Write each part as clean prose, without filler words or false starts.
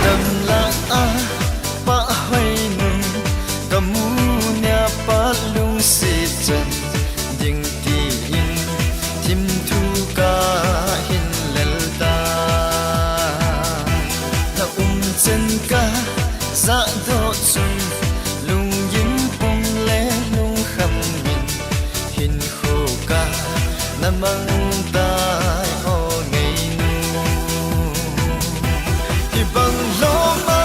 đầm la pa hơi nung cầm mu nhà pa lung si chân ding tin tim thu ca hin lel ta na chân ca za do chung lung yin pung le lung kham min hin khô ca na mang ta o ngày nu thì bằng lo ma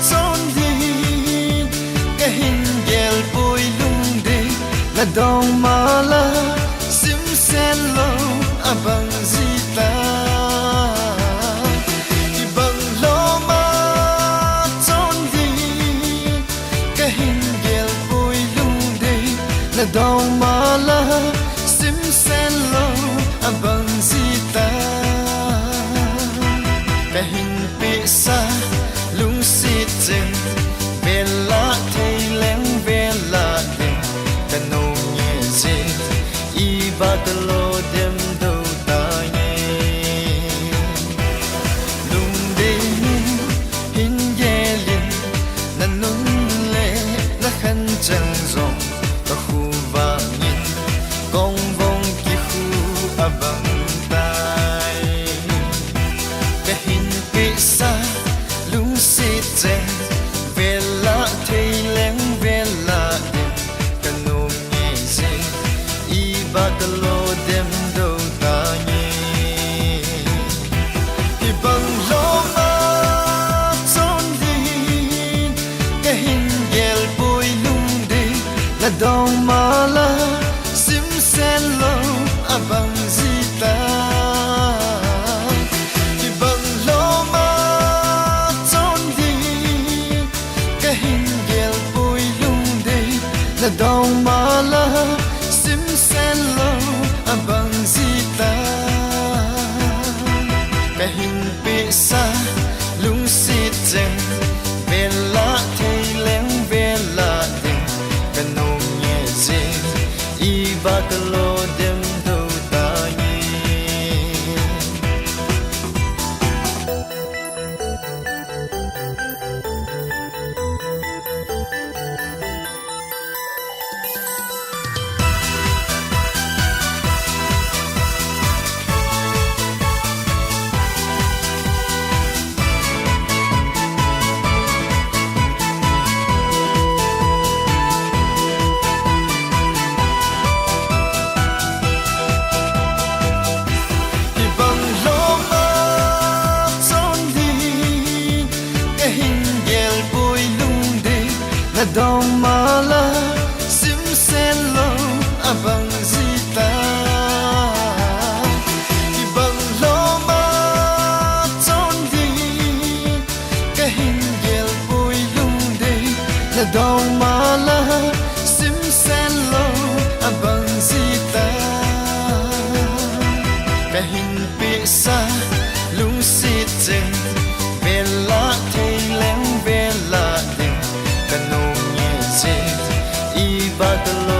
chôn đi cái hin gel bôi lung đi là dong ma la sim sen lo a bằng gì ta thì bằng lo ma chôn đi cái hin gel bôi lung đi là dong ma la sim sen lo a bằng gì ta cái hình bị xa lung xịt chừng về lá thay lén về lá đêm cái nâu nhẹ gì y ba cái lô đêm đâu ta nhé lung đêm hình dè liền là nung lệ là khăn trăng rộng ta khu và nhìn con vong kia khu à bằng tay cái hình bị xa lung xịt chèn về lá thay lén về lá đêm cái nôm nhẹ gì y ba cái lô đêm đâu ta nhé thì bằng lo ma chôn đi cái hình gel bôi lung đi là dong ma la sim sen lo a bằng gì ta thì bằng lo ma chôn đi cái hình gel bôi lung đi là dong ma la sim sen lo a bằng gì ta cái hình bị xa lung xịt chèn về lá thay lén về lá đêm cái nôm nhẹ gì y ba cái lô đêm đâu ta nhé thì bằng lo ma chôn đi cái hình gel bôi lung đi là dong ma la sim sen lo a bằng gì ta thì bằng lo ma chôn đi cái hình gel bôi lung đi là dong ma la sim sen lo a bằng gì ta cái hình bị xa lung xịt chừng về lá thay lén về lá đêm cái nôm nhẹ gì y ba cái lô